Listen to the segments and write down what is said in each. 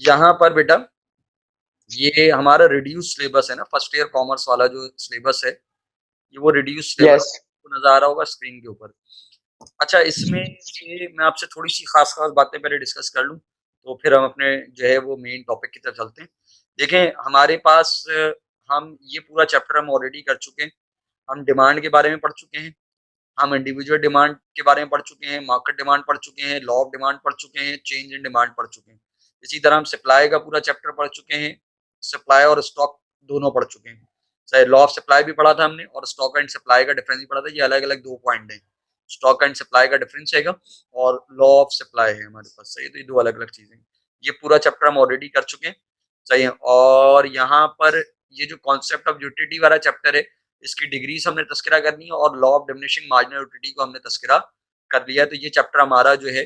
यहाँ पर बेटा ये हमारा रिड्यूस सिलेबस है ना, फर्स्ट ईयर कॉमर्स वाला जो सिलेबस है, ये वो रिड्यूस सिलेबस यस। नजर आ रहा होगा स्क्रीन के ऊपर। अच्छा, इसमें से मैं आपसे थोड़ी सी खास खास बातें पहले डिस्कस कर लूं, तो फिर हम अपने जो है वो मेन टॉपिक की तरफ चलते हैं। देखें, हमारे पास हम ये पूरा चैप्टर हम ऑलरेडी कर चुके हैं। हम डिमांड के बारे में पढ़ चुके हैं, हम इंडिविजुअल डिमांड के बारे में पढ़ चुके हैं, मार्केट डिमांड पढ़ चुके हैं, लॉ ऑफ डिमांड पढ़ चुके हैं, चेंज इन डिमांड पढ़ चुके हैं। इसी तरह हम सप्लाई का पूरा चैप्टर पढ़ चुके हैं, सप्लाई और स्टॉक दोनों पढ़ चुके हैं। चाहे लॉ ऑफ सप्लाई भी पढ़ा था हमने, और स्टॉक एंड सप्लाई का डिफरेंस भी पढ़ा था। ये अलग अलग दो पॉइंट है, स्टॉक एंड सप्लाई का डिफरेंस है और लॉ ऑफ सप्लाई है हमारे पास। सही, तो ये दो अलग अलग चीजें हैं। ये पूरा चैप्टर हम ऑलरेडी कर चुके हैं। सही है। और यहाँ पर ये जो कॉन्सेप्ट ऑफ यूटिलिटी वाला चैप्टर है, इसकी डिग्रीज हमने तस्करा करनी है, और law of diminishing marginal utility को हमने तस्करा कर लिया है। तो ये चैप्टर हमारा जो है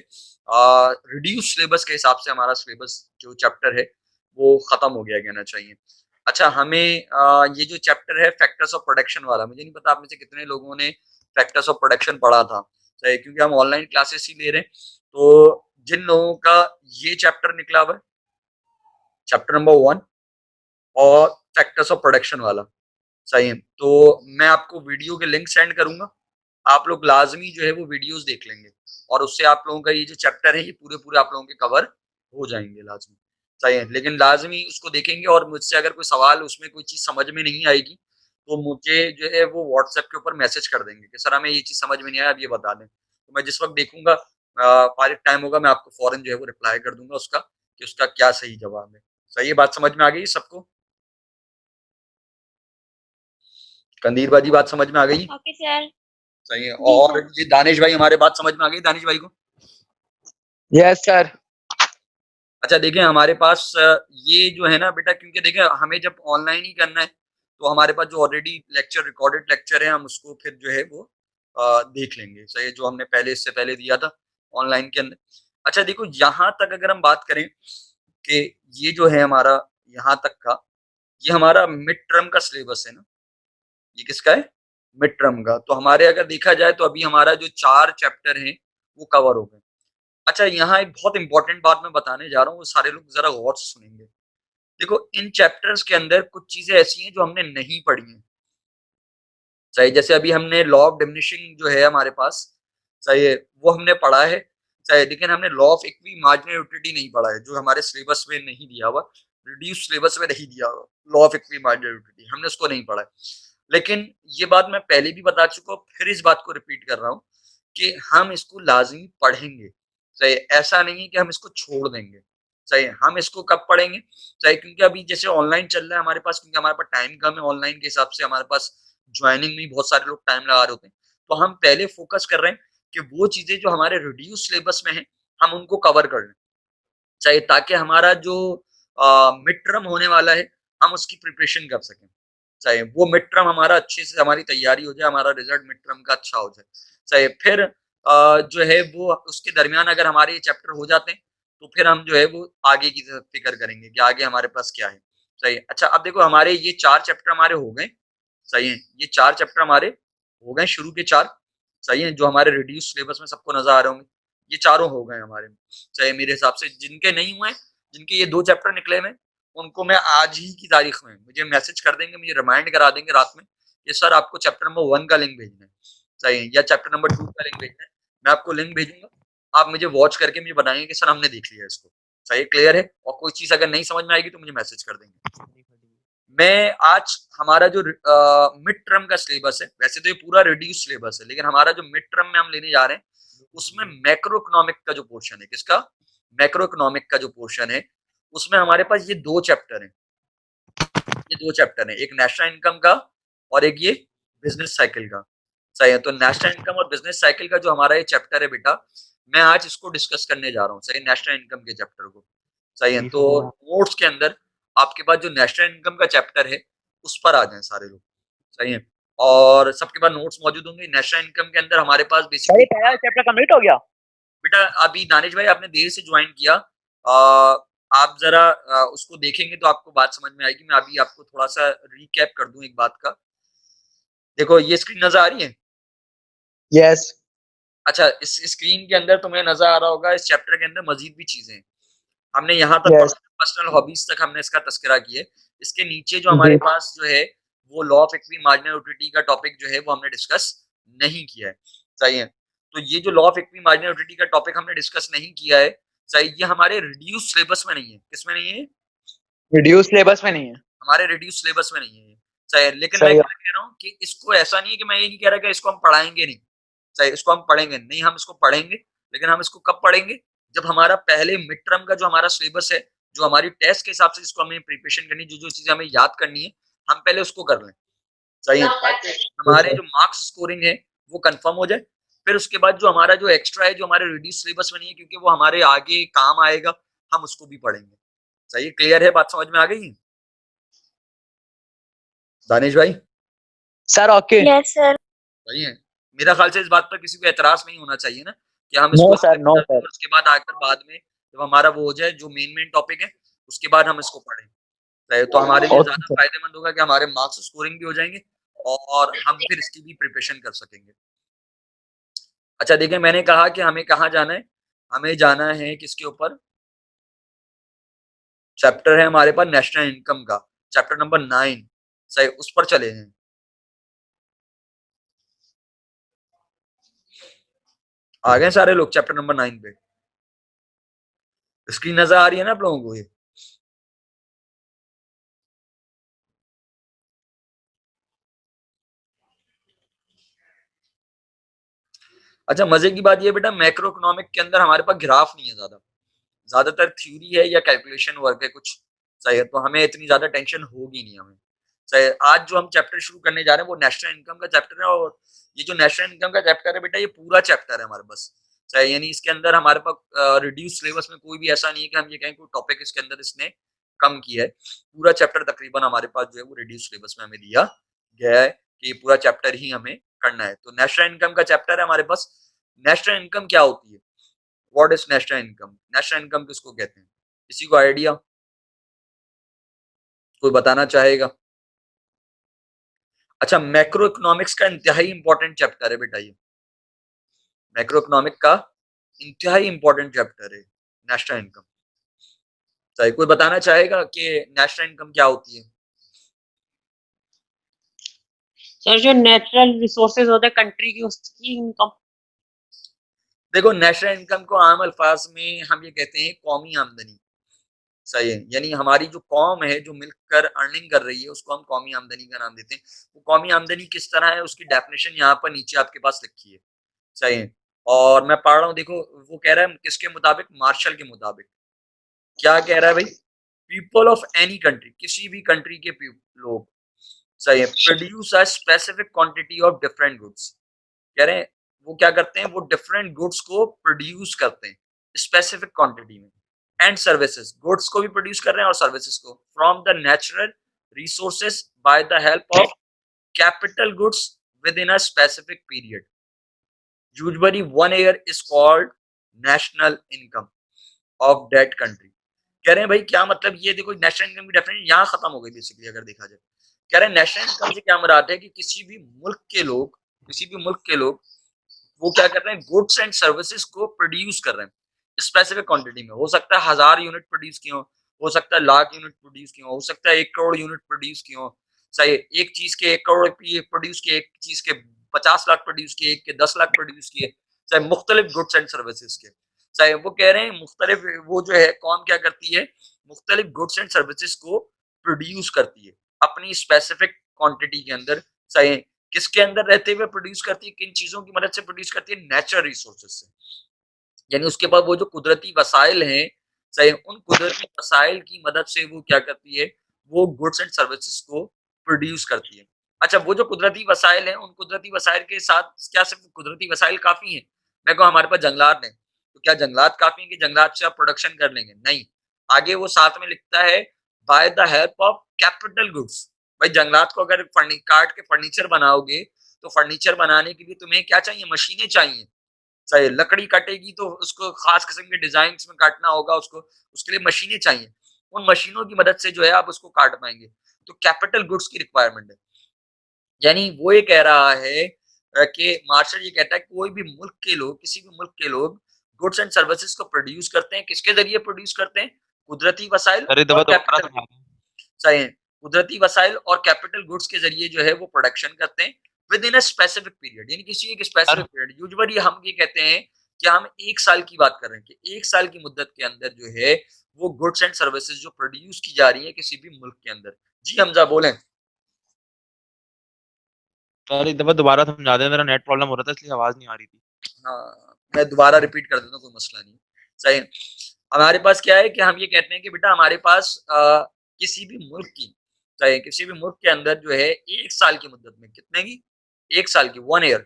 रिड्यूस सिलेबस के हिसाब से हमारा सिलेबस जो चैप्टर है वो खत्म हो गया कहना चाहिए। अच्छा, हमें ये जो चैप्टर है फैक्टर्स ऑफ प्रोडक्शन वाला, मुझे नहीं पता आप में से कितने लोगों ने फैक्टर्स ऑफ प्रोडक्शन पढ़ा था। सही, क्योंकि हम ऑनलाइन क्लासेस ही ले रहे हैं, तो जिन लोगों का ये चैप्टर निकला हुआ है, चैप्टर नंबर 1 और फैक्टर्स ऑफ प्रोडक्शन वाला, सही है, तो मैं आपको वीडियो के लिंक सेंड करूंगा। आप लोग लाजमी जो है वो वीडियोस देख लेंगे, और उससे आप लोगों का ये जो चैप्टर है ये पूरे पूरे आप लोगों के कवर हो जाएंगे लाजमी। सही है, लेकिन लाजमी उसको देखेंगे, और मुझसे अगर कोई सवाल उसमें कोई चीज समझ में नहीं आएगी तो मुझे जो है वो व्हाट्सएप के ऊपर मैसेज कर देंगे कि सर हमें ये चीज समझ में नहीं आया, अब ये बता दें। तो मैं जिस वक्त देखूंगा फारिग टाइम होगा, मैं आपको फौरन जो है वो रिप्लाई कर दूंगा उसका, कि उसका क्या सही जवाब है। सही है, बात समझ में आ गई सबको? कंदीर बाजी, बात समझ में आ गई? Okay sir. सही है। जी और सर। ये दानिश भाई, हमारे बात समझ में आ गई दानिश भाई को? Yes sir. अच्छा, देखें हमारे पास ये जो है ना बेटा, क्योंकि देखें हमें जब ऑनलाइन ही करना है, तो हमारे पास जो ऑलरेडी लेक्चर रिकॉर्डेड लेक्चर है, हम उसको फिर जो है वो देख लेंगे। सही है, जो हमने पहले इससे पहले दिया था ऑनलाइन के अंदर। अच्छा देखो, यहाँ तक अगर हम बात करें कि ये जो है हमारा यहाँ तक का, ये हमारा मिड टर्म का सिलेबस है ना। ये किसका है? मिड टर्म का। तो हमारे अगर देखा जाए तो अभी हमारा जो 4 चैप्टर हैं वो कवर हो गए। अच्छा, यहाँ एक बहुत इंपॉर्टेंट बात मैं बताने जा रहा हूँ, वो सारे लोग जरा गौर से सुनेंगे। देखो, इन चैप्टर्स के अंदर कुछ चीजें ऐसी हैं जो हमने नहीं पढ़ी हैं। सही, जैसे अभी हमने लॉ ऑफ डिमिनिशिंग जो है हमारे पास, सही है, वो हमने पढ़ा है। सही, लेकिन हमने law of equi marginal utility नहीं पढ़ा है, जो हमारे सिलेबस में नहीं दिया हुआ, रिड्यूस सिलेबस में नहीं दिया हुआ। Law of equi marginal utility हमने उसको नहीं पढ़ा है। लेकिन ये बात मैं पहले भी बता चुका हूँ, फिर इस बात को रिपीट कर रहा हूँ कि हम इसको लाजमी पढ़ेंगे। सही, ऐसा नहीं है कि हम इसको छोड़ देंगे। सही, हम इसको कब पढ़ेंगे? सही, क्योंकि अभी जैसे ऑनलाइन चल रहा है हमारे पास, क्योंकि हमारे पास टाइम कम है, ऑनलाइन के हिसाब से हमारे पास ज्वाइनिंग में बहुत सारे लोग टाइम लगा रहे होते हैं। तो हम पहले फोकस कर रहे हैं कि वो चीजें जो हमारे रिड्यूस सिलेबस में है, हम उनको कवर कर लें। चाहिए, ताकि हमारा जो मिड टर्म होने वाला है, हम उसकी प्रिपरेशन कर सकें। चाहे वो मिड टर्म हमारा अच्छे से हमारी तैयारी हो जाए, हमारा रिजल्ट मिड टर्म का अच्छा हो जाए। चाहे फिर जो है वो उसके दरमियान अगर हमारे ये चैप्टर हो जाते हैं, तो फिर हम जो है वो आगे की फिक्र करेंगे कि आगे हमारे पास क्या है। सही है। अच्छा, अब देखो हमारे ये 4 चैप्टर हमारे हो गए। सही है, ये 4 चैप्टर हमारे हो गए, शुरू के 4। सही है, जो हमारे रिड्यूस सिलेबस में सबको नजर आ रहे होंगे, ये चारों हो गए हमारे। चाहे मेरे हिसाब से जिनके नहीं हुए, जिनके ये 2 चैप्टर निकले हुए, उनको मैं आज ही की तारीख में मुझे मैसेज कर देंगे, मुझे रिमाइंड करा देंगे रात में कि सर आपको चैप्टर नंबर 1 का लिंक भेजना है। सही है, या चैप्टर नंबर 2 का लिंक भेजना है। मैं आपको लिंक भेजूंगा, आप मुझे वॉच करके मुझे बताएंगे कि सर हमने देख लिया इसको। सही, क्लियर है? और कोई चीज अगर नहीं समझ में आएगी तो मुझे मैसेज कर देंगे। मैं आज हमारा जो मिड टर्म का सिलेबस है, वैसे तो ये पूरा रिड्यूस सिलेबस है, लेकिन हमारा जो मिड टर्म में हम लेने जा रहे हैं, उसमें मैक्रो इकोनॉमिक का जो पोर्शन है, किसका? मैक्रो इकोनॉमिक का जो पोर्शन है, उसमें हमारे पास ये 2 चैप्टर हैं। ये 2 चैप्टर हैं, एक नेशनल इनकम का और एक ये बिजनेस साइकिल का। सही है, तो नेशनल इनकम और बिजनेस साइकिल का जो हमारा ये चैप्टर है बेटा, मैं आज इसको डिस्कस करने जा रहा हूँ। सही, नेशनल इनकम के चैप्टर को। सही है, तो नोट्स के अंदर आपके पास जो नेशनल इनकम का चैप्टर है उस पर आ जाए सारे लोग। सही है, और सबके पास नोट्स मौजूद होंगे। नेशनल इनकम के अंदर हमारे पास बेसिकली पहला चैप्टर कंप्लीट हो गया बेटा, अभी दानिश भाई आपने देर से ज्वाइन किया। आप जरा उसको देखेंगे तो आपको बात समझ में आएगी। मैं अभी आपको थोड़ा सा रिकैप कर दूं एक बात का। देखो, ये स्क्रीन नजर आ रही है? यस। अच्छा, इस स्क्रीन के अंदर तुम्हें नजर आ रहा होगा, इस चैप्टर के अंदर मजीद भी चीजें हैं। हमने यहाँ तक पढ़ा यस। पर्सनल हॉबीज तक हमने इसका तस्करा किया है। इसके नीचे जो हमारे पास जो है वो law of equi marginal utility का टॉपिक जो है वो हमने डिस्कस नहीं किया है। सही है। तो ये जो law of equi marginal utility का टॉपिक हमने डिस्कस नहीं किया है, सही, ये हमारे रिड्यूस सिलेबस में नहीं है। किसमें नहीं है? रिड्यूस सिलेबस में नहीं है। हमारे रिड्यूस सिलेबस में नहीं है ये। सही है। लेकिन मैं सही है। क्या कह रहा हूँ कि इसको ऐसा नहीं है कि मैं ये नहीं कह रहा कि इसको हम पढ़ाएंगे नहीं। सही, इसको हम पढ़ेंगे नहीं, हम इसको पढ़ेंगे, लेकिन हम इसको कब पढ़ेंगे? जब हमारा पहले मिड टर्म का जो हमारा सिलेबस है, जो हमारी टेस्ट के हिसाब से जिसको हमें प्रिपरेशन करनी है, जो जो चीजें हमें याद करनी है, हम पहले उसको कर लें। सही है, ताकि हमारे जो मार्क्स स्कोरिंग है वो कंफर्म हो जाए। फिर उसके बाद जो हमारा जो एक्स्ट्रा है, जो हमारे रिड्यूस सिलेबस में नहीं है, क्योंकि वो हमारे आगे काम आएगा, हम उसको भी पढ़ेंगे। सही है, क्लियर है, बात समझ में आ गई दानिश भाई? Sir okay. Yes sir. सही है। मेरा ख्याल से इस बात पर किसी को एतराज नहीं होना चाहिए ना, कि हम नो इसको सर, नो और सर। उसके बाद आकर बाद में जब हमारा वो हो जाए जो मेन टॉपिक है, उसके बाद हम इसको पढ़ें। तो हमारे लिए ओके ज्यादा सर। फायदेमंद होगा कि हमारे मार्क्स स्कोरिंग भी हो जाएंगे और हम फिर इसकी भी प्रिपरेशन कर सकेंगे। अच्छा देखिए, मैंने कहा कि हमें कहाँ जाना है, हमें जाना है किसके ऊपर? चैप्टर है हमारे पास नेशनल इनकम का, चैप्टर नंबर 9। सही, उस पर चले हैं। आ गए सारे लोग चैप्टर नंबर 9 पे? स्क्रीन नजर आ रही है ना आप लोगों को ये? अच्छा, मजे की बात ये बेटा, मैक्रो इकोनॉमिक के अंदर हमारे पास ग्राफ नहीं है ज्यादा, ज्यादातर थ्योरी है या कैलकुलेशन वर्क है कुछ। सही है, तो हमें इतनी ज्यादा टेंशन होगी नहीं हमें। सही है, आज जो हम चैप्टर शुरू करने जा रहे हैं वो नेशनल इनकम का चैप्टर है, और ये जो नेशनल इनकम का चैप्टर है बेटा, ये पूरा चैप्टर है हमारे पास। सही, यानी इसके अंदर हमारे पास रिड्यूस सिलेबस में कोई भी ऐसा नहीं है कि हम ये कहें कोई टॉपिक इसके अंदर इसने कम किया है। पूरा चैप्टर तकरीबन हमारे पास जो है वो रिड्यूस सिलेबस में हमें दिया गया है कि ये पूरा चैप्टर ही हमें करना है। तो नेशनल इनकम का चैप्टर है हमारे पास। नेशनल इनकम क्या होती है? What is national income? National income किसको कहते हैं? किसी को आइडिया? कोई बताना चाहेगा? अच्छा, मैक्रो इकोनॉमिक्स का इंतहाई इंपॉर्टेंट चैप्टर है बेटा ये। मैक्रो इकोनॉमिक का इंतहाई इंपॉर्टेंट चैप्टर है नेशनल इनकम। सही, कोई बताना चाहेगा कि नेशनल इनकम क्या होती है? सर जो नेचुरल रिसोर्सेज होते हैं कंट्री की, उसकी इनकम। देखो, नेशनल इनकम को आम अल्फाज में हम ये कहते हैं कौमी आमदनी। सही है, यानी हमारी जो कौम है जो मिलकर अर्निंग कर रही है उसको हम कौमी आमदनी का नाम देते हैं। वो कौमी आमदनी किस तरह है उसकी डेफिनेशन यहाँ पर नीचे आपके पास लिखी है। सही है। और मैं पढ़ रहा हूँ, देखो वो कह रहा है किसके मुताबिक? मार्शल के मुताबिक। क्या कह रहा है भाई? पीपल ऑफ एनी कंट्री, किसी भी कंट्री के लोग, सही है, produce a specific quantity of different goods. कह रहे हैं वो क्या करते हैं, वो डिफरेंट गुड्स को प्रोड्यूस करते हैं स्पेसिफिक क्वांटिटी में, एंड सर्विसेज, गुड्स को भी प्रोड्यूस कर रहे हैं और सर्विसेज को, from the natural resources by the help of capital goods with in a specific period. Usually 1 year is called national income of that country. कह रहे हैं भाई क्या मतलब, ये देखो नेशनल इनकम की डेफिनेशन यहाँ खत्म हो गई बेसिकली अगर देखा जाए। कह रहे हैं नेशनल इनकम से क्या मुराद है कि किसी भी मुल्क के लोग, किसी भी मुल्क के लोग वो क्या कर रहे हैं, गुड्स एंड सर्विसेज को प्रोड्यूस कर रहे हैं स्पेसिफिक क्वांटिटी में। हो सकता है 1000 यूनिट प्रोड्यूस किए हो सकता है लाख यूनिट प्रोड्यूस किए हो सकता है 1 करोड़ यूनिट प्रोड्यूस किए हो। सही, एक चीज के 1 करोड़ प्रोड्यूस किए, एक चीज के 50 लाख प्रोड्यूस किए, एक के 10 लाख प्रोड्यूस किए। सही, मुख्तलिफ गुड्स एंड सर्विसेज के। सही, वो कह रहे हैं मुख्तलिफ, वो जो है कौन क्या करती है, मुख्तलिफ गुड्स एंड सर्विसेज को प्रोड्यूस करती है अपनी स्पेसिफिक क्वांटिटी के अंदर। सही, किसके अंदर रहते हुए प्रोड्यूस करती है, किन चीजों की मदद से प्रोड्यूस करती है? नेचुरल रिसोर्सेज से, यानी उसके पास वो जो कुदरती वसाइल हैं, सही, उन कुदरती वसाइल की मदद से वो क्या करती है, वो गुड्स एंड सर्विसेज को प्रोड्यूस करती है। अच्छा, वो जो कुदरती वसाइल हैं, उन कुदरती वसाइल के साथ क्या सिर्फ कुदरती वसाइल काफी हैं? मैं कहूँ हमारे पास जंगलात हैं, तो क्या जंगलात काफी हैं कि जंगलात से आप प्रोडक्शन कर लेंगे? नहीं। आगे वो साथ में लिखता है by the help of capital goods. भाई जंगलात को अगर काट के फर्नीचर बनाओगे, तो फर्नीचर बनाने के लिए तुम्हें क्या चाहिए? मशीनें चाहिए। सही, लकड़ी कटेगी तो उसको खास किस्म के डिजाइन में काटना होगा, उसको उसके लिए मशीनें चाहिए। उन मशीनों की मदद से जो है आप उसको काट पाएंगे। तो कैपिटल गुड्स की रिक्वायरमेंट है। यानी वो ये कह रहा है कि मार्शल ये कहता है कोई भी मुल्क के लोग, किसी भी मुल्क के लोग गुड्स एंड सर्विसेज को प्रोड्यूस करते हैं, किसके जरिए प्रोड्यूस करते हैं? कुदरती वसाइल सर ये और दफा दोबारा कैपिटल, समझा दें। सही है, कुदरती वसाइल और कैपिटल गुड्स के जरिए जो है वो प्रोडक्शन करते हैं with in a specific period, यानी किसी एक सर स्पेसिफिक पीरियड। यूजुअली हम ये कहते हैं कि हम 1 साल की बात कर रहे हैं कि 1 साल की मुद्दत के अंदर जो है वो गुड्स एंड सर्विसेज जो प्रोड्यूस की जा रही है किसी भी मुल्क के अंदर। जी हमजा बोलें। सर एक दफा दोबारा समझा दें, मेरा नेट प्रॉब्लम हो रहा था इसलिए आवाज नहीं आ रही थी। हाँ, मैं दोबारा रिपीट कर देता हूँ, कोई मसला नहीं। सही है। हमारे पास क्या है कि हम ये कहते हैं कि बेटा हमारे पास किसी भी मुल्क की, सही है, किसी भी मुल्क के अंदर जो है 1 साल की मुद्दत में, कितने की? 1 साल की, 1 ईयर।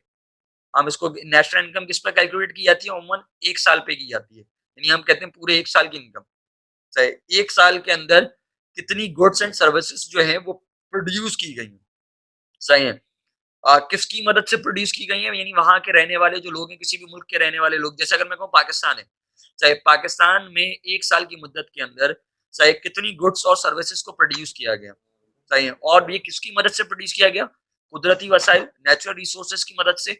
हम इसको नेशनल इनकम किस पे कैलकुलेट की जाती है? अमूमन 1 साल पे की जाती है। यानी हम कहते हैं पूरे 1 साल की इनकम। सही, 1 साल के अंदर कितनी गुड्स एंड सर्विसेज जो हैं वो प्रोड्यूस की गई हैं। सही है। किसकी मदद से प्रोड्यूस की गई है? यानी वहां के रहने वाले जो लोग हैं, किसी भी मुल्क के रहने वाले लोग, जैसे अगर मैं कहूँ पाकिस्तान है, चाहे पाकिस्तान में 1 साल की मुद्दत के अंदर चाहे कितनी गुड्स और सर्विसेज को प्रोड्यूस किया गया। सही है। और ये किसकी मदद से प्रोड्यूस किया गया? कुदरती वसाइल, नेचुरल रिसोर्सेज की मदद से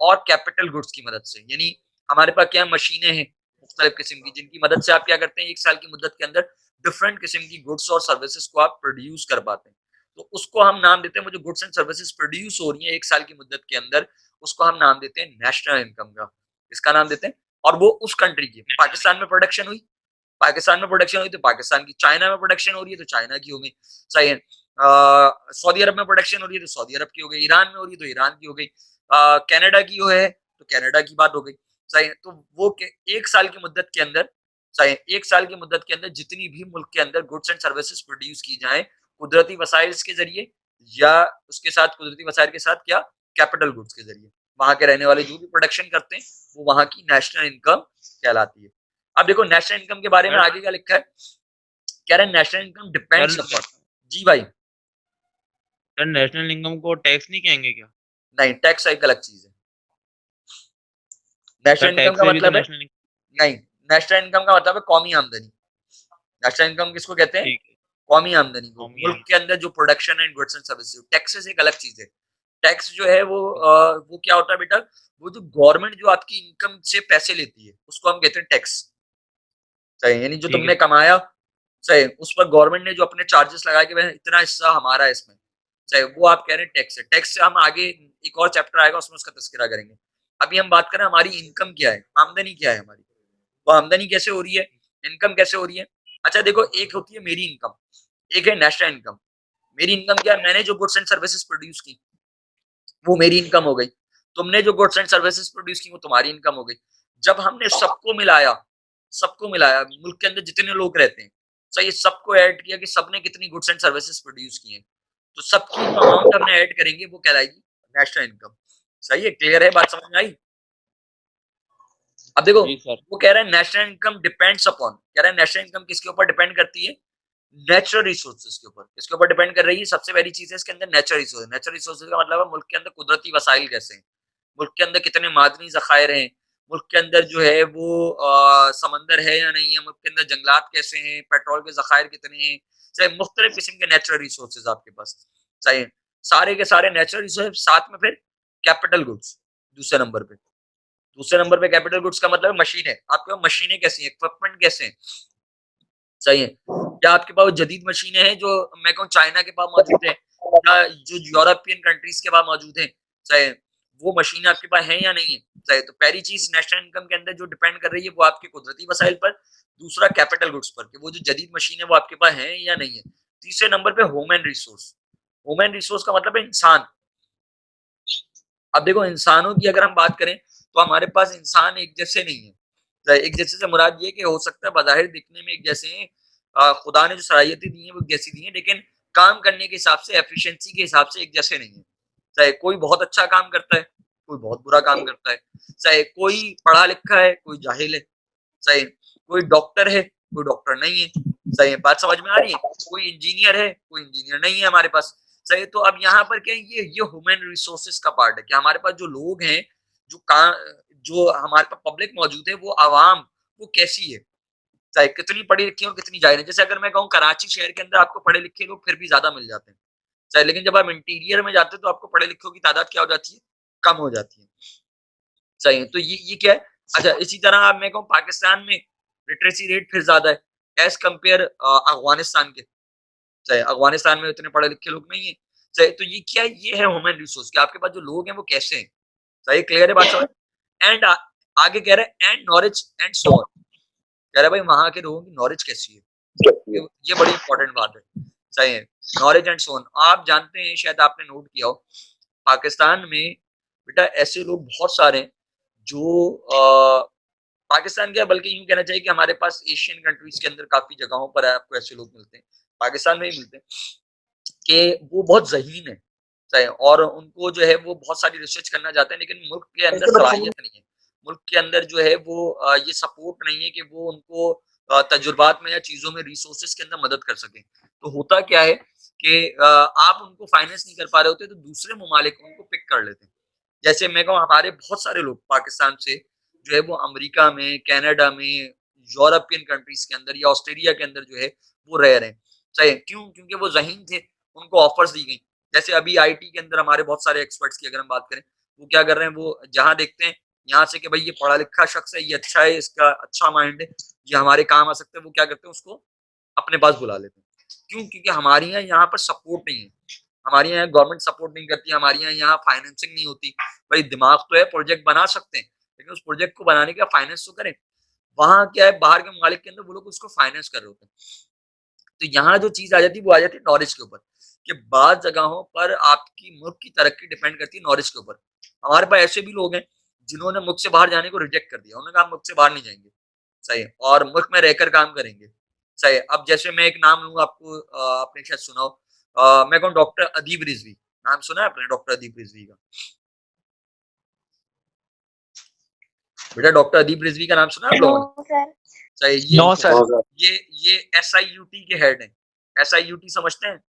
और कैपिटल गुड्स की मदद से। यानी हमारे पास क्या मशीनें हैं मुख्तलिफ किस्म की, जिनकी मदद से आप क्या करते हैं 1 साल की मुद्दत के अंदर डिफरेंट किस्म की गुड्स और सर्विसेज को आप प्रोड्यूस कर पाते हैं। तो उसको हम नाम देते हैं, वो जो गुड्स एंड सर्विसेज प्रोड्यूस हो रही है 1 साल की मुद्दत के अंदर, उसको हम नाम देते हैं नेशनल इनकम का। इसका नाम देते हैं। और वो उस कंट्री की, पाकिस्तान में प्रोडक्शन हुई, पाकिस्तान में प्रोडक्शन हुई तो पाकिस्तान की, चाइना में प्रोडक्शन हो रही है तो चाइना की हो गई। सही है। सऊदी अरब में प्रोडक्शन हो रही है तो सऊदी अरब की हो गई, ईरान में हो रही है तो ईरान की हो गई, कनाडा की हो है तो कनाडा की बात हो गई। सही है। तो वो 1 साल की मुद्दत के अंदर, सही है, 1 साल की मुद्दत के अंदर जितनी भी मुल्क के अंदर गुड्स एंड सर्विसेज प्रोड्यूस की जाए कुदरती वसाइल के जरिए या उसके साथ कुदरती वसाइल के साथ क्या कैपिटल गुड्स के जरिए, वहां के रहने वाले जो भी प्रोडक्शन करते हैं वो वहां की नेशनल इनकम कहलाती है। अब देखो नेशनल इनकम के बारे में सर आगे क्या लिखा है, कह रहे हैं national income depends sir upon. जी भाई। सर नेशनल इनकम को टैक्स नहीं कहेंगे क्या? नहीं, टैक्स एक अलग चीज है। सर नेशनल इनकम टैक्स का में भी तो मतलब है, नेशनल इनकम। नहीं, नेशनल इनकम का मतलब है कौमी आमदनी। नेशनल इनकम किसको कहते हैं? ठीक है। कौमी आमदनी को। कौमी मुल्क आम के अंदर जो production and goods and services, taxes एक अलग चीज है। टैक्स जो है वो क्या होता है बेटा, वो जो गवर्नमेंट जो आपकी इनकम से पैसे लेती है उसको हम कहते हैं टैक्स। सही, यानी जो ठीक है तुमने सर। कमाया, सही, उस पर गवर्नमेंट ने जो अपने चार्जेस लगाए कि भाई इतना हिस्सा हमारा है इसमें, सही, वो आप कह रहे हैं टैक्स है। टैक्स से हम आगे एक और चैप्टर आएगा उसमें उसका तस्करा करेंगे। अभी हम बात करें हमारी इनकम क्या है, आमदनी क्या है हमारी, तो आमदनी कैसे हो रही है, इनकम कैसे हो रही है। अच्छा देखो, एक होती है मेरी इनकम, एक है नेशनल इनकम। मेरी इनकम क्या है, मैंने जो गुड्स एंड सर्विसेज प्रोड्यूस की वो मेरी इनकम हो गई, तुमने जो गुड्स एंड सर्विसेज प्रोड्यूस की वो तुम्हारी इनकम हो गई। जब हमने सबको मिलाया मुल्क के अंदर जितने लोग रहते हैं, सही, सबको ऐड किया कि सबने कितनी गुड्स एंड सर्विसेज प्रोड्यूस की हैं, तो सबकी जो अमाउंट हमने ऐड करेंगे वो कहलाएगी नेशनल इनकम। सही है, क्लियर है, बात समझ में आई। अब देखो, जी सर। वो कह रहे हैं नेशनल इनकम डिपेंड्स अपॉन, कह रहे हैं नेशनल इनकम किसके ऊपर डिपेंड करती है, नेचुरल रिसोर्सेज के ऊपर। इसके ऊपर डिपेंड कर रही है, सबसे पहली चीज है इसके अंदर नेचुरल रिसोर्सेज। नेचुरल रिसोर्सेज का मतलब है मुल्क के अंदर कुदरती वसाइल कैसे हैं, मुल्क के अंदर कितने मादनी जखायर हैं, मुल्क के अंदर जो है वो समंदर है या नहीं है, मुल्क के अंदर जंगलात कैसे हैं, पेट्रोल के जखायर कितने हैं, चाहे मुख्तलिफ किस्म के नेचुरल रिसोर्सेज आपके पास, चाहे सारे के सारे नेचुरल रिसोर्सेज, साथ में फिर कैपिटल गुड्स दूसरे नंबर पे। दूसरे नंबर पे कैपिटल गुड्स का मतलब मशीनें, आपके पास मशीनें कैसी हैं, इक्विपमेंट कैसे हैं। सही है, क्या आपके पास जदीद मशीनें हैं जो मैं कहूँ चाइना के पास मौजूद है या जो यूरोपियन कंट्रीज के पास मौजूद है, चाहे वो मशीनें आपके पास हैं या नहीं है। चाहे तो पहली चीज नेशनल इनकम के अंदर जो डिपेंड कर रही है वो आपके कुदरती वसाइल पर, दूसरा कैपिटल गुड्स पर कि वो जो जदीद मशीन है वो आपके पास है या नहीं है, तीसरे नंबर पे ह्यूमन रिसोर्स। ह्यूमन रिसोर्स का मतलब है इंसान। अब देखो इंसानों की अगर हम बात करें तो हमारे पास इंसान एक जैसे नहीं है। एक जैसे से मुराद ये कि हो सकता है बज़ाहिर दिखने में एक जैसे हैं, खुदा ने जो सलाहियतें दी हैं वो जैसी दी हैं, लेकिन काम करने के हिसाब से, एफिशिएंसी के हिसाब से एक जैसे नहीं है। चाहे कोई बहुत अच्छा काम करता है, कोई बहुत बुरा काम करता है, चाहे कोई पढ़ा लिखा है, कोई जाहिल है, चाहे कोई डॉक्टर है, कोई डॉक्टर नहीं है। सही है, बात समझ में आ रही है। कोई इंजीनियर है, कोई इंजीनियर नहीं है हमारे पास। सही, तो अब यहाँ पर क्या है, ये ह्यूमन रिसोर्सेज का पार्ट है कि हमारे पास जो लोग हैं, जो काम, जो हमारे पास पब्लिक मौजूद है, वो आवाम, वो कैसी है, चाहे कितनी पढ़ी लिखी हो कितनी जाहिल है। जैसे अगर मैं कहूँ कराची शहर के अंदर आपको पढ़े लिखे लोग फिर भी ज्यादा मिल जाते हैं, चाहे, लेकिन जब आप इंटीरियर में जाते हैं तो आपको पढ़े लिखों की तादाद क्या हो जाती है, कम हो जाती है। सही है, तो ये क्या है। अच्छा, इसी तरह आप मैं कहूँ पाकिस्तान में लिटरेसी रेट फिर ज्यादा है, एज़ कंपेयर अफ़गानिस्तान के। चाहे अफ़गानिस्तान में इतने पढ़े-लिखे लोग नहीं हैं। चाहे तो ये क्या है? ये है ह्यूमन रिसोर्स कि आपके पास जो लोग हैं वो कैसे हैं। सही क्लियर है बात समझ? एंड आगे कह रहा है and knowledge and so on. कह रहा है भाई वहाँ के लोगों की नॉलेज कैसी है? ये बड़ी इंपॉर्टेंट बात है। सही है। Knowledge and so on. आप जानते हैं शायद आपने नोट किया हो, पाकिस्तान में बेटा ऐसे लोग बहुत सारे हैं जो पाकिस्तान क्या बल्कि यूँ कहना चाहिए कि हमारे पास एशियन कंट्रीज़ के अंदर काफ़ी जगहों पर आपको ऐसे लोग मिलते हैं। पाकिस्तान में ही मिलते हैं कि वो बहुत ज़हीन है, सही है और उनको जो है वो बहुत सारी रिसर्च करना चाहते हैं लेकिन मुल्क के अंदर सलाहियत नहीं है। मुल्क के अंदर जो है वो ये सपोर्ट नहीं है कि वो उनको तजुर्बात में या चीज़ों में रिसोर्सेज़ के अंदर मदद कर सकें। तो होता क्या है कि आप उनको फाइनेंस नहीं कर पा रहे होते तो दूसरे ममालिक उनको पिक कर लेते हैं। जैसे मैं कहूँ हमारे बहुत सारे लोग पाकिस्तान से जो है वो अमेरिका में, कनाडा में, यूरोपियन कंट्रीज़ के अंदर या ऑस्ट्रेलिया के अंदर जो है वो रह रहे हैं। सही है, क्यों? क्योंकि वो ज़हीन थे, उनको ऑफ़र्स दी गई। जैसे अभी आईटी के अंदर हमारे बहुत सारे एक्सपर्ट्स की अगर हम बात करें, वो क्या कर रहे हैं, वो जहाँ देखते हैं यहाँ से कि भाई ये पढ़ा-लिखा शख्स है, ये अच्छा है, इसका अच्छा माइंड है, ये हमारे काम आ सकता है, वो क्या करते हैं उसको अपने पास बुला लेते हैं। क्यों? क्योंकि हमारे यहाँ पर सपोर्ट नहीं है। हमारे यहाँ गवर्नमेंट सपोर्ट नहीं करती, हमारे यहाँ फाइनेंसिंग नहीं होती। भाई दिमाग तो है, प्रोजेक्ट बना सकते हैं, लेकिन उस प्रोजेक्ट को बनाने का फाइनेंस तो करें। वहाँ क्या है बाहर के ममालिक के अंदर वो लोग उसको फाइनेंस कर रहे होते हैं। तो यहाँ जो चीज़ आ जाती है वो आ जाती है नॉलेज के ऊपर, कि बाद जगहों पर आपकी मुल्क की तरक्की डिपेंड करती है नॉलेज के ऊपर। हमारे पास ऐसे भी लोग हैं, जिन्होंने मुल्क से बाहर जाने को रिजेक्ट कर दिया। उन्होंने कहा हम मुल्क से बाहर नहीं जाएँगे, सही है और मुल्क में रहकर काम करेंगे, सही है। अब जैसे मैं एक नाम लूँगा आपको आपने शायद सुना हो मैं कहूँ डॉक्टर अदीब रिज़वी, नाम सुना है आपने डॉक्टर अदीब रिज़वी का? बेटा डॉक्टर अदीब रिज़वी का नाम सुना है आप लोगों ने? No sir. सही नो सर। ये ये एसआईयूटी के हेड हैं। एसआईयूटी समझते हैं?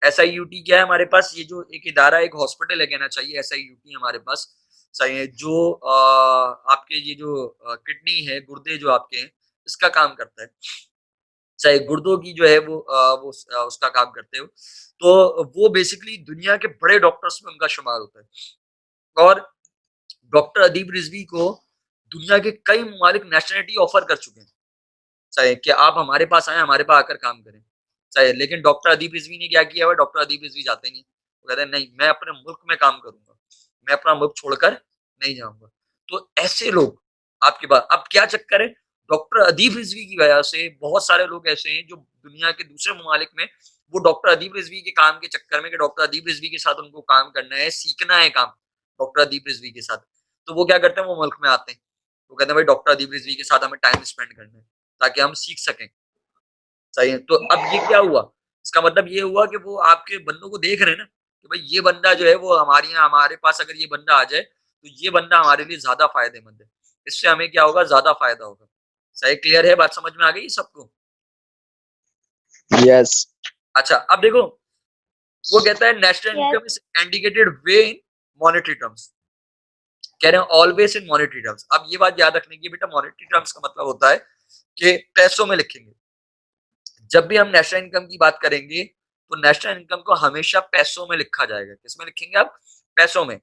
एसआईयूटी क्या है हमारे पास ये जो एक इदारा एक हॉस्पिटल है कहना चाहिए एसआईयूटी हमारे पास सही है जो आपके ये जो किडनी है गुर्दे जो आपके हैं इसका काम करता है चाहे गुर्दों की जो है वो उसका काम करते हो तो वो बेसिकली दुनिया के बड़े डॉक्टर्स में उनका शुमार होता है और डॉक्टर अदीब रिजवी को दुनिया के कई ममालिक नेशनलिटी ऑफर कर चुके हैं चाहे कि आप हमारे पास आए हमारे पास आकर काम करें चाहे लेकिन डॉक्टर अदीब रिजवी ने क्या किया हुआ डॉक्टर अदीब रिजवी जाते नहीं वो कहते हैं नहीं मैं अपने मुल्क में काम करूंगा मैं अपना मुल्क छोड़कर नहीं जाऊंगा तो ऐसे लोग आपके पास अब क्या चक्कर है डॉक्टर अदीब रिजवी की वजह से बहुत सारे लोग ऐसे हैं जो दुनिया के दूसरे ममालिक में वो डॉक्टर अदीब रिजवी के काम के चक्कर में कि डॉक्टर अदीब रिजवी के साथ उनको काम करना है सीखना है काम डॉक्टर अदीब रिजवी के साथ तो वो क्या करते हैं वो मुल्क में आते हैं वो कहते हैं भाई डॉक्टर अदीब रिजवी के साथ हमें टाइम स्पेंड करना है ताकि हम सीख सकें सही है तो अब ये क्या हुआ इसका मतलब ये हुआ कि वो आपके बंदों को देख रहे हैं ना कि भाई ये बंदा जो है वो हमारे यहाँ हमारे पास अगर ये बंदा आ जाए तो ये बंदा हमारे लिए ज्यादा फायदेमंद है इससे हमें क्या होगा ज्यादा फायदा होगा सही क्लियर है बात समझ में आ गई सबको यस। अच्छा अब देखो वो कहता है national Yes. Income is indicated way in monetary terms कह रहे हैं ऑलवेज इन मॉनेटरी टर्म्स अब ये बात याद रखने की बेटा मॉनेटरी टर्म्स का मतलब होता है कि पैसों में लिखेंगे जब भी हम नेशनल इनकम की बात करेंगे तो नेशनल इनकम को हमेशा पैसों में लिखा जाएगा किसमें लिखेंगे आप पैसों में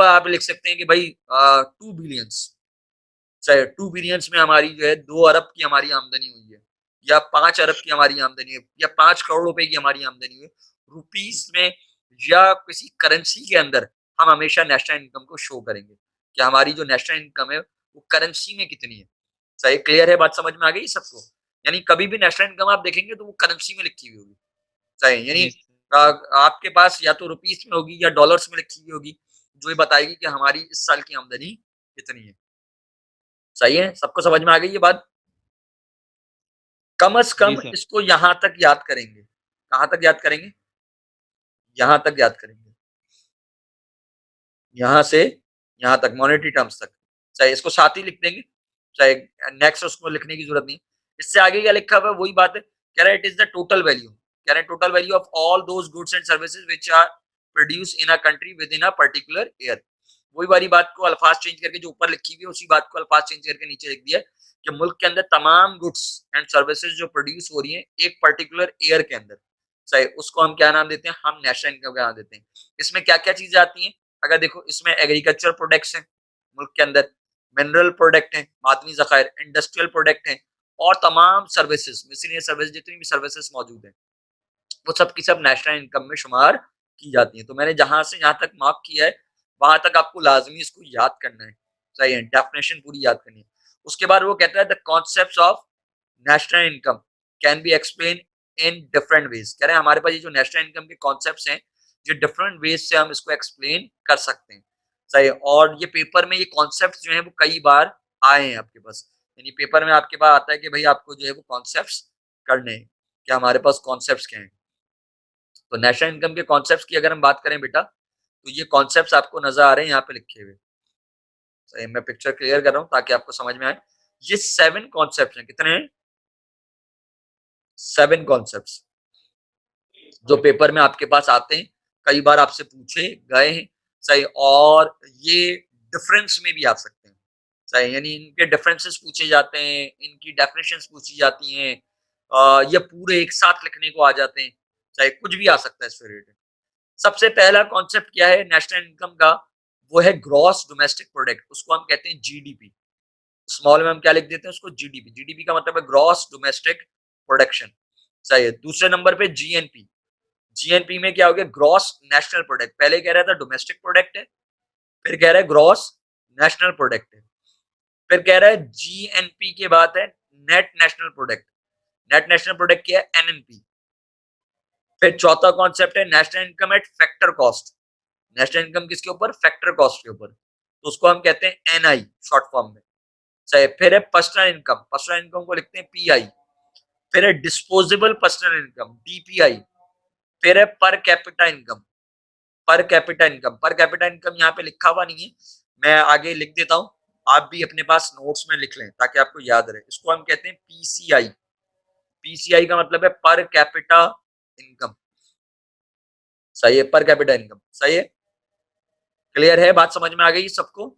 आप लिख सकते हैं कि भाई 2 बिलियंस चाहे 2 बिलियंस में हमारी जो है 2 अरब की हमारी आमदनी हुई है या 5 अरब की हमारी आमदनी है या 5 करोड़ रुपए की हमारी आमदनी हुई है रुपीस में या किसी करेंसी के अंदर हम हमेशा नेशनल इनकम को शो करेंगे कि हमारी जो नेशनल इनकम है वो करेंसी में कितनी है सही क्लियर है बात समझ में आ गई सबको यानी कभी भी नेशनल इनकम आप देखेंगे तो वो करेंसी में लिखी हुई होगी सही यानी जी आपके पास या तो रुपीस में होगी या डॉलर्स में लिखी हुई होगी जो ये बताएगी कि हमारी इस साल की आमदनी कितनी है सही है सबको समझ में आ गई ये बात कम से जी कम सर इसको यहां तक याद करेंगे कहां तक याद करेंगे यहां तक याद करेंगे यहां से यहां तक मॉनेटरी टर्म्स तक चाहे इसको साथ ही लिख देंगे चाहे नेक्स्ट उसको लिखने की जरूरत नहीं इससे आगे क्या लिखा हुआ है वही बात है कह रहा है it is the total value कह रहे हैं total value of all those goods and services which are produce in a country within a particular year वही वाली बात को अल्फाज चेंज करके जो ऊपर लिखी हुई है उसी बात को अल्फाज चेंज करके नीचे लिख दिया कि मुल्क के अंदर तमाम गुड्स एंड सर्विसेज जो प्रोड्यूस हो रही है एक पर्टिकुलर ईयर के अंदर सही उसको हम क्या नाम देते हैं हम नेशनल इनकम का नाम देते हैं इसमें क्या क्या चीजें आती हैं अगर देखो इसमें एग्रीकल्चर प्रोडक्ट्स हैं मुल्क के अंदर मिनरल प्रोडक्ट हैं मादनी जखायर इंडस्ट्रियल प्रोडक्ट हैं और तमाम सर्विसेज, मिसलेनियस सर्विस, जितनी भी सर्विसेज मौजूद है वो सब की सब नेशनल इनकम में शुमार की जाती है। तो मैंने जहां से जहां तक मार्क किया है वहां तक आपको लाजमी इसको याद करना है, सही है, डेफिनेशन पूरी याद करनी है। उसके बाद वो कहता है the concept of national income can be explain in different ways. कह रहे हैं हमारे पास ये जो नेशनल इनकम के कॉन्सेप्ट हैं जो डिफरेंट वेज से हम इसको एक्सप्लेन कर सकते हैं, सही है। और ये पेपर में ये कॉन्सेप्ट जो है वो कई बार आए हैं आपके पास, यानी पेपर में आपके पास आता है कि भाई आपको जो है वो कॉन्सेप्ट करने हैं, कि हमारे पास कॉन्सेप्ट क्या हैं। तो नेशनल इनकम के कॉन्सेप्ट्स की अगर हम बात करें बेटा, तो ये कॉन्सेप्ट्स आपको नजर आ रहे हैं यहाँ पे लिखे हुए, सही, मैं पिक्चर क्लियर कर रहा हूँ ताकि आपको समझ में आए। ये 7 कॉन्सेप्ट्स हैं, कितने हैं? 7 कॉन्सेप्ट्स जो पेपर में आपके पास आते हैं, कई बार आपसे पूछे गए हैं, सही। और ये डिफरेंस में भी आ सकते हैं, सही, यानी इनके डिफरेंसेस पूछे जाते हैं, इनकी डेफिनेशंस पूछी जाती हैं, ये पूरे एक साथ लिखने को आ जाते हैं, सही, कुछ भी आ सकता है इस रिलेटेड। सबसे पहला कॉन्सेप्ट क्या है नेशनल इनकम का? वो है ग्रॉस डोमेस्टिक प्रोडक्ट, उसको हम कहते हैं जीडीपी। स्मॉल में हम क्या लिख देते हैं उसको? जीडीपी। जीडीपी का मतलब है ग्रॉस डोमेस्टिक प्रोडक्शन, सही है। दूसरे नंबर पे जीएनपी। जीएनपी में क्या हो गया? Gross national product. पहले कह रहा था डोमेस्टिक प्रोडक्ट है, फिर कह रहा है ग्रॉस नेशनल प्रोडक्ट है, फिर कह रहा है जीएनपी के बाद है net national product. Net national product क्या है? एनएनपी। फिर चौथा कॉन्सेप्ट है national income eight factor cost. National income किसके ऊपर? फैक्टर कॉस्ट के ऊपर, तो उसको हम कहते हैं एनआई शॉर्ट फॉर्म में, सही। फिर है पर्सनल इनकम, पर्सनल इनकम को लिखते हैं पीआई। फिर है डिस्पोजेबल पर्सनल इनकम, डीपीआई। फिर है per capita income, per capita income. Per capita income यहाँ पे लिखा हुआ नहीं है, मैं आगे लिख देता हूँ, आप भी अपने पास नोट्स में लिख लें ताकि आपको याद रहे। इसको हम कहते हैं पीसीआई। पीसीआई का मतलब है पर कैपिटा इनकम, सही है, पर कैपिटा इनकम, सही है। क्लियर है? बात समझ में आ गई सबको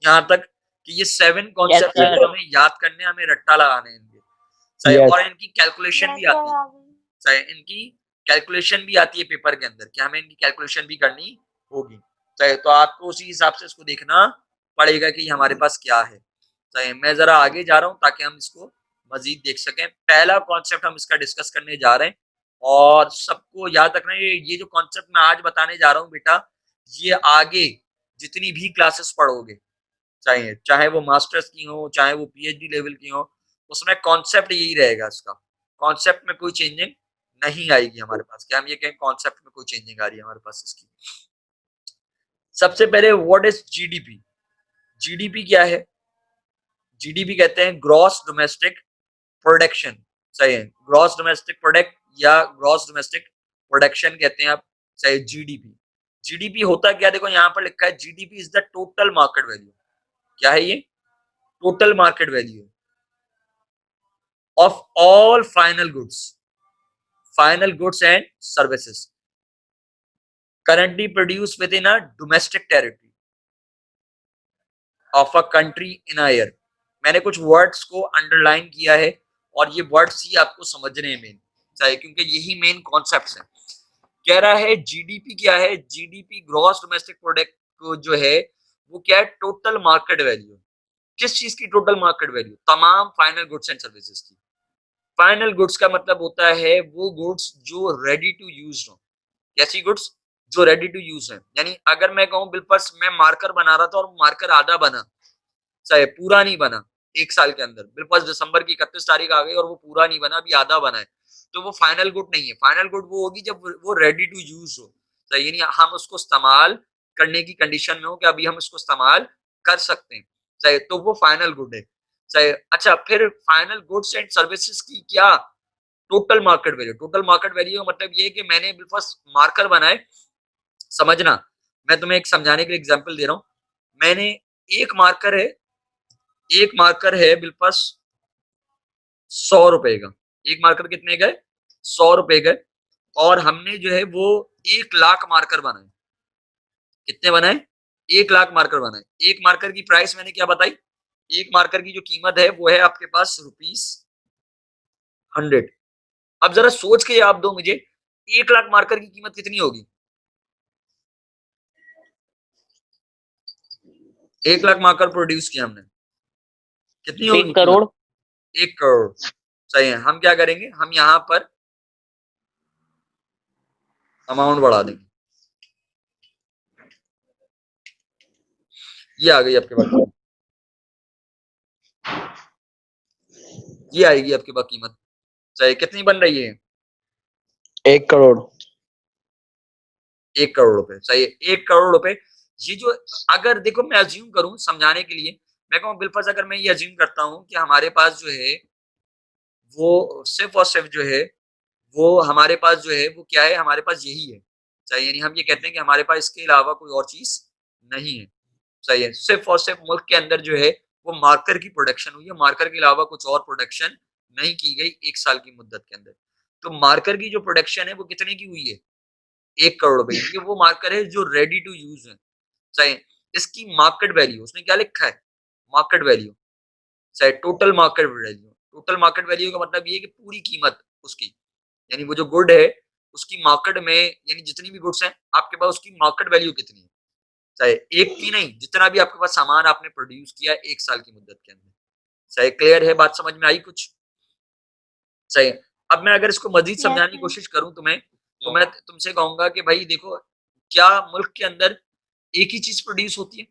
यहाँ तक? कि ये 7 यस कॉन्सेप्ट सर। हमें याद करने, हमें रट्टा लगाने हैं इनके, सही। Yes. और इनकी कैलकुलेशन भी आती है, सही, इनकी कैलकुलेशन भी आती है पेपर के अंदर कि हमें इनकी कैलकुलेशन भी करनी होगी, सही। तो आपको उसी हिसाब से इसको देखना पड़ेगा कि हमारे पास क्या है, सही। मैं जरा आगे जा रहा हूँ ताकि हम इसको मजीद देख सकें। पहला कॉन्सेप्ट हम इसका डिस्कस करने जा रहे हैं, और सबको याद रखना ये जो कॉन्सेप्ट मैं आज बताने जा रहा हूँ बेटा, ये आगे जितनी भी क्लासेस पढ़ोगे, चाहे चाहे वो मास्टर्स की हो, चाहे वो पीएचडी लेवल की हो, उसमें कॉन्सेप्ट यही रहेगा इसका। कॉन्सेप्ट में कोई चेंजिंग नहीं आएगी हमारे पास, क्या हम ये कहें कॉन्सेप्ट में कोई चेंजिंग आ रही है हमारे पास इसकी। सबसे पहले व्हाट इज जीडीपी? जीडीपी क्या है? जीडीपी कहते हैं ग्रॉस डोमेस्टिक प्रोडक्शन, सही है। ग्रॉस डोमेस्टिक प्रोडक्ट या ग्रॉस डोमेस्टिक प्रोडक्शन कहते हैं आप, सही। जीडीपी, जीडीपी होता क्या? देखो यहाँ पर लिखा है GDP is the total market value. क्या है ये? Total market value of all final goods and services currently produced within a domestic territory of a country in a year। मैंने कुछ वर्ड्स को अंडरलाइन किया है और ये वर्ड्स ही आपको समझने हैं मेन, चाहिए, क्योंकि यही मेन कॉन्सेप्ट्स हैं। कह रहा है जीडीपी क्या है? जीडीपी ग्रॉस डोमेस्टिक प्रोडक्ट को जो है वो क्या है? Total market value. किस चीज की टोटल मार्केट वैल्यू? तमाम फाइनल गुड्स एंड सर्विसेज की। फाइनल गुड्स का मतलब होता है वो गुड्स जो रेडी टू यूज हो। कैसी गुड्स? जो रेडी टू यूज है, यानी अगर मैं कहूं बिलपर्स मैं मार्कर बना रहा था और मार्कर आधा बना, चाहे पूरा नहीं बना, 1 साल के अंदर बिलपर्स दिसंबर की 31 तारीख आ गई और वो पूरा नहीं बना, अभी आधा बना है, तो वो फाइनल गुड नहीं है। फाइनल गुड वो होगी जब वो रेडी टू यूज हो, तो यानी हम उसको इस्तेमाल करने की कंडीशन में हो कि अभी हम उसको इस्तेमाल कर सकते हैं, चाहे, तो वो फाइनल गुड है, चाहे। अच्छा, फिर फाइनल गुड्स एंड सर्विसेज की क्या total market value? Total market value का मतलब ये कि मैंने बिलपर्स मार्कर बनाए, समझना, मैं तुम्हें एक समझाने के लिए एग्जांपल दे रहा हूं। मैंने एक मार्कर है, एक मार्कर है बिलपर्स 100 रुपए का। एक मार्कर कितने का है? 100 रुपए का। और हमने जो है वो 1 लाख मार्कर बनाए। कितने बनाए? 1 लाख मार्कर बनाए। एक मार्कर की प्राइस मैंने क्या बताई? एक मार्कर की जो कीमत है वो है आपके पास ₹100। अब जरा सोच के आप दो मुझे, 1 लाख मार्कर की कीमत कितनी होगी? 1 लाख मार्कर प्रोड्यूस किया हमने, कितनी होगी 1 करोड़। कीमत? 1 करोड़। सही है, हम क्या करेंगे, हम यहाँ पर अमाउंट बढ़ा देंगे। ये आ गई आपके पास, ये आएगी आपके पास कीमत। सही, कितनी बन रही है? 1 करोड़। 1 करोड़ रुपए। सही है, 1 करोड़ रुपए। ये जो, अगर देखो मैं अज्यूम करूं समझाने के लिए, मैं कहूँ बिल्फर्ज, अगर मैं ये अज्यूम करता हूं कि हमारे पास जो है वो सिर्फ और सिर्फ जो है वो हमारे पास जो है वो क्या है, हमारे पास यही है। सही, यानी हम ये कहते हैं कि हमारे पास इसके अलावा कोई और चीज नहीं है। सही है, सिर्फ और सिर्फ मुल्क के अंदर जो है वो मार्कर की प्रोडक्शन हुई है, मार्कर के अलावा कुछ और प्रोडक्शन नहीं की गई 1 साल की मुद्दत के अंदर। तो मार्कर की जो प्रोडक्शन है वो कितने की हुई है? 1 करोड़ रुपए। ये वो मार्कर है जो रेडी टू यूज है। सही, इसकी मार्केट वैल्यू, उसने क्या लिखा है, मार्केट वैल्यू। सही, total market value. Total market value का मतलब ये है कि पूरी कीमत उसकी, यानी वो जो गुड है उसकी मार्केट में, यानी जितनी भी गुड्स हैं आपके पास, उसकी मार्केट वैल्यू कितनी है। सही, एक की नहीं, जितना भी आपके पास सामान आपने प्रोड्यूस किया 1 साल की मुद्दत के अंदर। सही, क्लियर है, बात समझ में आई कुछ? सही। अब मैं अगर इसको मजीद समझाने की कोशिश करूं तुम्हें, तो मैं तुमसे कहूंगा कि भाई देखो, क्या मुल्क के अंदर एक ही चीज प्रोड्यूस होती है?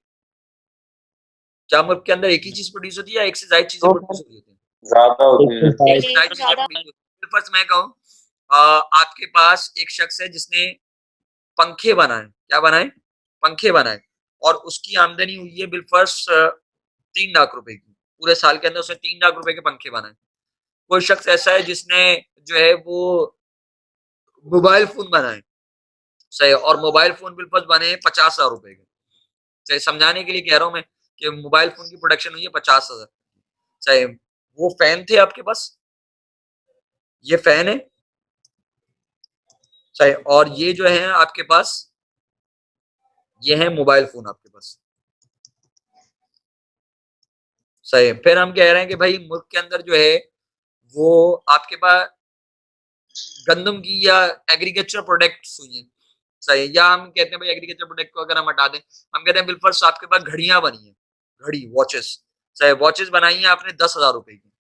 क्या मुल्क के अंदर एक ही चीज प्रोड्यूस होती है या एक से ज्यादा चीजें प्रोड्यूस होती है? ज्यादा होती है। एक से ज्यादा चीजें produce होती हैं। फर्स्ट मैं कहूँ, आपके पास एक शख्स है जिसने पंखे बनाए। क्या बनाए? पंखे बनाए। और उसकी आमदनी हुई है बिलफर्स 3 लाख रुपए की। पूरे साल के अंदर उसने 3 लाख रुपए के पंखे बनाए। कोई शख्स ऐसा है जिसने जो है वो मोबाइल फोन बनाए। सही, और मोबाइल फोन बिलफर्स बने 50,000 रुपए के। सही, समझाने के लिए कह रहा हूं मैं कि मोबाइल फोन की प्रोडक्शन हुई है 50,000। सही, वो फैन थे आपके पास, ये फैन है। सही, और ये जो है आपके पास, ये है मोबाइल फोन आपके पास। सही, फिर हम कह रहे हैं कि भाई मुल्क के अंदर जो है वो आपके पास गंदम की या एग्रीकल्चर प्रोडक्ट्स हुई हैं। सही, या हम कहते हैं भाई एग्रीकल्चर प्रोडक्ट को अगर हम हटा दें, हम कहते हैं बिलफर्स आपके पास घड़ियां बनी है, घड़ी, वॉचेस। सही, वॉचेस बनाई है आपने 10,000 रुपए की।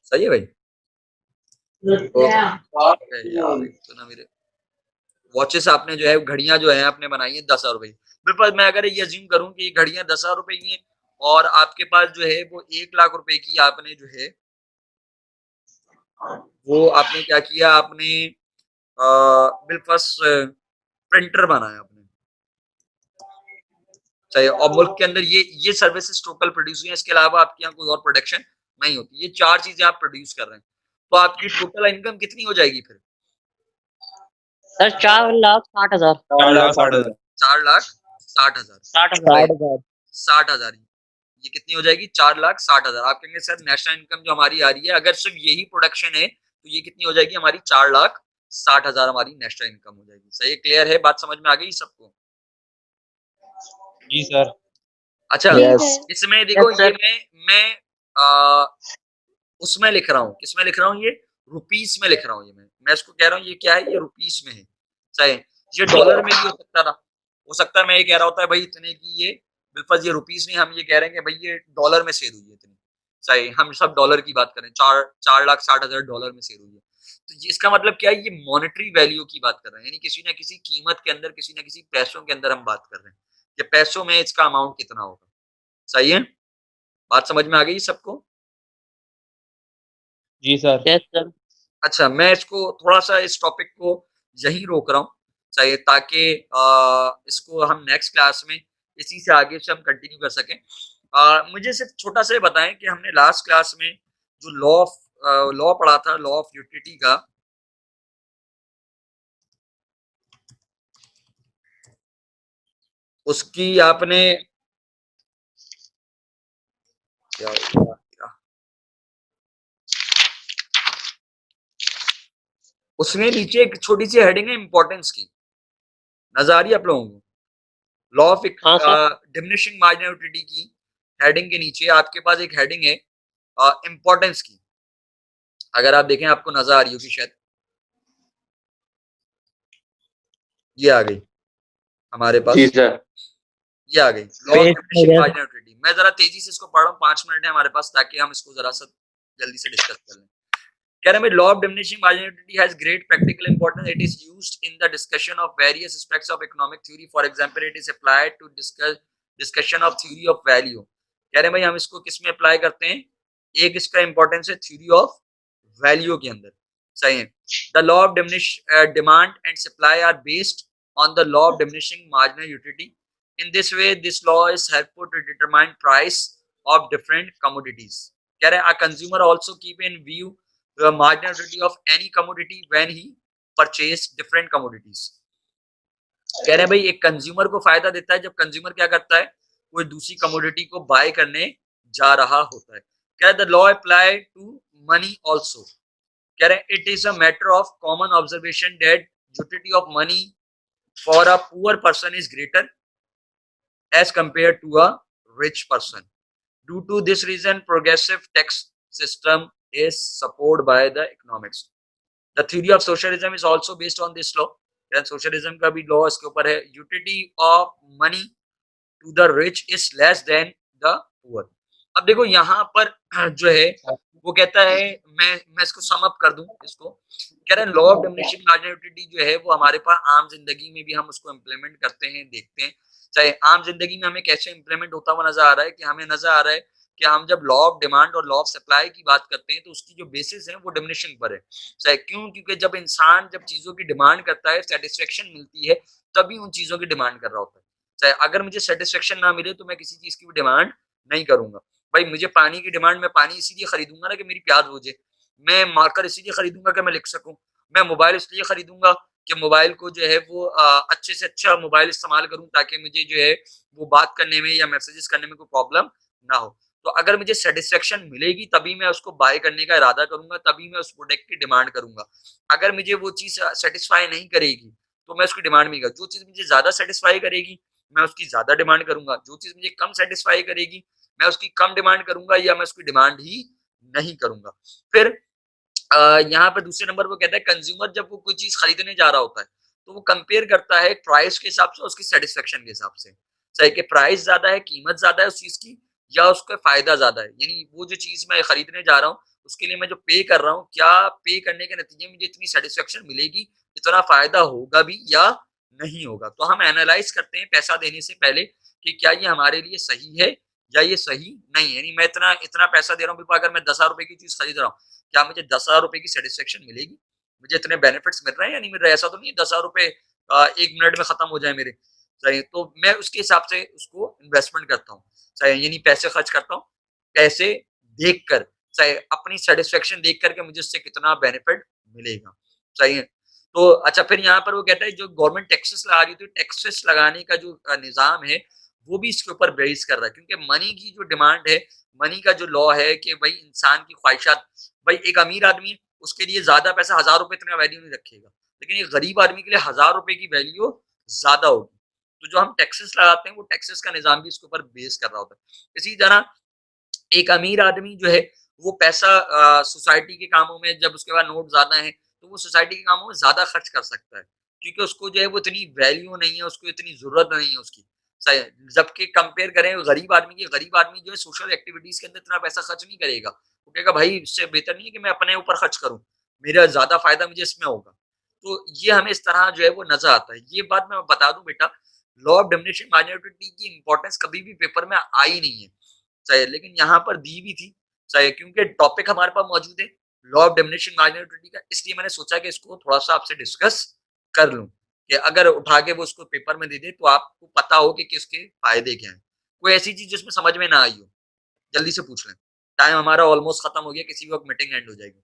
सही है भाई? तो यार एक तो ना मेरे वॉचेस आपने जो है, घड़ियां जो है आपने बनाई है 10,000 रुपए की। बिल्कुल, मैं अगर ये अज्यूम करूं कि ये घड़ियां 10,000 रुपए की हैं और आपके पास जो है वो 1 लाख रुपए की आपने जो है वो आपने क्या किया, आपने बिलफर्स प्रिंटर बनाया आपने। सही, और मुल्क के अंदर ये सर्विसेज टोटल प्रोड्यूस हुई है, इसके अलावा आपके यहाँ कोई और प्रोडक्शन नहीं होती। ये 4 चीजें आप प्रोड्यूस कर रहे हैं, तो आपकी टोटल इनकम कितनी हो जाएगी फिर? सर 4,60,000। 4,60,000। 4,60,000। 60,000। 60,000। ये कितनी हो जाएगी? 4,60,000। आप कहेंगे सर नेशनल इनकम जो हमारी आ रही है, अगर सिर्फ यही प्रोडक्शन है तो ये कितनी हो जाएगी हमारी? 4,60,000 हमारी नेशनल इनकम हो जाएगी। सही, क्लियर है, बात समझ में आ गई सबको? जी सर। अच्छा, Yes. इसमें देखो, Yes, ये sir. मैं आ, उसमें लिख रहा हूँ, किसमें लिख रहा हूँ? ये रुपीस में लिख रहा हूँ। ये मैं इसको कह रहा हूँ, ये क्या है, ये रुपीस में है। सही, ये डॉलर में भी हो सकता था, हो सकता है मैं ये कह रहा होता है भाई इतने की, ये बिल्कुल ये रुपीस में, हम ये कह रहे हैं कि भाई ये डॉलर में सेल हुई है इतनी। सही, हम सब डॉलर की बात करें, 4,60,000 डॉलर में सेल हुई है। तो ये इसका मतलब क्या है, ये मॉनेटरी वैल्यू की बात कर रहे हैं, यानी किसी ना किसी कीमत के अंदर, किसी ना किसी पैसों के अंदर हम बात कर रहे हैं कि पैसों में इसका अमाउंट कितना होगा। सही है, बात समझ में आ गई सबको? जी सर। Yes, sir. अच्छा, मैं इसको थोड़ा-सा, इस टॉपिक को यहीं रोक रहा हूँ, सही, ताकि इसको हम नेक्स्ट क्लास में इसी से आगे से हम कंटिन्यू कर सकें। मुझे सिर्फ छोटा-सा ये बताएँ कि हमने लास्ट क्लास में जो लॉ पढ़ा था, लॉ ऑफ यूटिलिटी का, उसकी आपने क्या हुआ? उसमें नीचे एक छोटी-सी हेडिंग है इम्पोर्टेंस की, नज़र आ रही है आप लोगों को? लॉ ऑफ हाँ सर। डिमिनिशिंग मार्जिनल यूटिलिटी की हेडिंग के नीचे आपके पास एक हेडिंग है इम्पोर्टेंस की। अगर आप देखें आपको नजर आ रही होगी शायद, ये आ गई हमारे पास, जी सर। ये आ गई law of Wait, diminishing yes. Marginal utility. मैं जरा तेजी से इसको पढ़ रहा हूँ, 5 मिनट है हमारे पास ताकि हम इसको जरा सा जल्दी से डिस्कस कर लें। कह रहे हैं law of diminishing marginal utility has great practical importance, it is used in the discussion of various aspects of economic theory, for example it is applied to discussion of theory of value. कह रहे हैं भाई हम इसको किस में apply करते हैं, एक इसका इंपॉर्टेंस है थ्योरी ऑफ वैल्यू के अंदर, सही है। The law of demand and supply are based on the law of diminishing marginal utility. In this way, this law is helpful to determine price of different commodities. कह रहे हैं a consumer also keep in view the marginal utility of any commodity when he purchase different commodities. कह रहे हैं भाई एक consumer को फायदा देता है जब कंज्यूमर क्या करता है, कोई दूसरी कमोडिटी को बाय करने जा रहा होता है। कह रहे the law apply to money also. कह रहे it is a matter of common observation that utility of money for a poor person is greater as compared to a rich person. Due to this reason, progressive tax system is supported by the economics. The theory of socialism is also based on this law. Socialism का भी law इसके ऊपर है। Utility of money to the rich is less than the poor. अब देखो यहाँ पर जो है वो कहता है, मैं इसको सम अप कर दूं इसको, कह रहे हैं law of diminishing marginal utility जो है वो हमारे पास आम जिंदगी में भी हम उसको इम्प्लीमेंट करते हैं, देखते हैं। चाहे आम जिंदगी में हमें कैसे इम्प्लीमेंट होता हुआ नजर आ रहा है कि हमें नजर आ रहा है कि हम जब लॉ ऑफ डिमांड और लॉ ऑफ सप्लाई की बात करते हैं तो उसकी जो बेसिस है वो डिमिनिशिंग पर है। चाहे क्यों, क्योंकि जब इंसान जब चीजों की डिमांड करता है, सेटिस्फेक्शन मिलती है, तभी उन चीजों की डिमांड कर रहा होता है। चाहे अगर मुझे सेटिस्फेक्शन ना मिले तो मैं किसी चीज की भी डिमांड नहीं करूंगा। भाई मुझे पानी की डिमांड, मैं पानी इसीलिए खरीदूंगा ना कि मेरी प्यास बुझे, मैं मार्कर इसीलिए खरीदूंगा कि मैं लिख सकूं, मैं मोबाइल इसलिए खरीदूंगा कि मोबाइल को जो है वो अच्छे से अच्छा मोबाइल इस्तेमाल करूं ताकि मुझे जो है वो बात करने में या मैसेजेस करने में कोई प्रॉब्लम ना हो। तो अगर मुझे सेटिस्फेक्शन मिलेगी तभी मैं उसको बाय करने का इरादा करूंगा, तभी मैं उस प्रोडक्ट की डिमांड करूंगा। अगर मुझे वो चीज सेटिस्फाई नहीं करेगी तो मैं उसकी डिमांड नहीं करूंगा। जो चीज मुझे ज्यादा सेटिस्फाई करेगी मैं उसकी ज्यादा डिमांड करूंगा, जो चीज मुझे कम सेटिस्फाई करेगी मैं उसकी कम डिमांड करूंगा या मैं उसकी डिमांड ही नहीं करूंगा। फिर यहाँ पर दूसरे नंबर पर कहता है कंज्यूमर जब वो कोई चीज खरीदने जा रहा होता है तो वो कंपेयर करता है प्राइस के हिसाब से, उसकी सेटिस्फेक्शन के हिसाब से, चाहे कि प्राइस ज्यादा है, कीमत ज्यादा है उस चीज की, या उसका फायदा ज्यादा है, यानी वो जो चीज मैं खरीदने जा रहा हूँ उसके लिए मैं जो पे कर रहा हूँ, क्या पे करने के नतीजे में मुझे इतनी सेटिस्फेक्शन मिलेगी, इतना फायदा होगा भी या नहीं होगा। तो हम एनालाइज करते हैं पैसा देने से पहले कि क्या ये हमारे लिए सही है या ये सही नहीं है। यानी मैं इतना इतना पैसा दे रहा हूँ, अगर मैं 10,000 रुपए की चीज खरीद रहा हूँ, क्या मुझे 10,000 रुपए की सेटिस्फेक्शन मिलेगी, मुझे इतने बेनिफिट्स मिल रहे हैं या नहीं मिल रहे। ऐसा तो नहीं है 10,000 रुपए 1 मिनट में खत्म हो जाए मेरे, सही। तो मैं उसके हिसाब से उसको इन्वेस्टमेंट करता हूँ, सही, यानी पैसे खर्च करता हूँ पैसे देख कर, चाहे अपनी सेटिस्फेक्शन देख करके मुझे उससे कितना बेनिफिट मिलेगा, सही है। तो अच्छा फिर यहाँ पर वो कहता है जो गवर्नमेंट टैक्सेस लगा रही है, तो टैक्सेस लगाने का जो निजाम है वो भी इसके ऊपर बेस कर रहा है, क्योंकि मनी की जो डिमांड है, मनी का जो लॉ है कि भाई इंसान की ख्वाहिशात, भाई एक अमीर आदमी उसके लिए ज्यादा पैसा 1,000 रुपए इतना वैल्यू नहीं रखेगा, लेकिन एक गरीब आदमी के लिए 1,000 रुपए की वैल्यू ज्यादा होगी। तो जो हम टैक्सेस लगाते हैं वो टैक्सेस का निजाम भी इसके ऊपर बेस कर रहा होता है। इसी तरह एक अमीर आदमी जो है वो पैसा सोसाइटी के कामों में, जब उसके पास नोट ज्यादा है तो वो सोसाइटी के कामों में ज्यादा खर्च कर सकता है, क्योंकि उसको जो है वो इतनी वैल्यू नहीं है, उसको इतनी जरूरत नहीं है उसकी। जबकि कंपेयर करें गरीब आदमी की, गरीब आदमी जो है सोशल एक्टिविटीज के अंदर इतना पैसा खर्च नहीं करेगा, वो कहेगा भाई इससे बेहतर नहीं है कि मैं अपने ऊपर खर्च करूं, मेरा ज्यादा फायदा मुझे इसमें होगा। तो ये हमें इस तरह जो है वो नजर आता है। ये बात मैं बता दूं बेटा, लॉ ऑफ डिमिनिशिंग माइनॉरिटी की इंपॉर्टेंस कभी भी पेपर में आई नहीं है, सही, लेकिन यहाँ पर दी भी थी, सही, क्योंकि टॉपिक हमारे पास मौजूद है लॉ ऑफ डिमिनिशिंग माइनॉरिटी का, इसलिए मैंने सोचा कि इसको थोड़ा सा आपसे डिस्कस कर लूं कि अगर उठा के वो उसको पेपर में दे दे तो आपको पता हो कि किसके फायदे क्या हैं। कोई ऐसी चीज जिसमें समझ में ना आई हो जल्दी से पूछ लें, टाइम हमारा ऑलमोस्ट खत्म हो गया, किसी वक्त मीटिंग एंड हो जाएगी।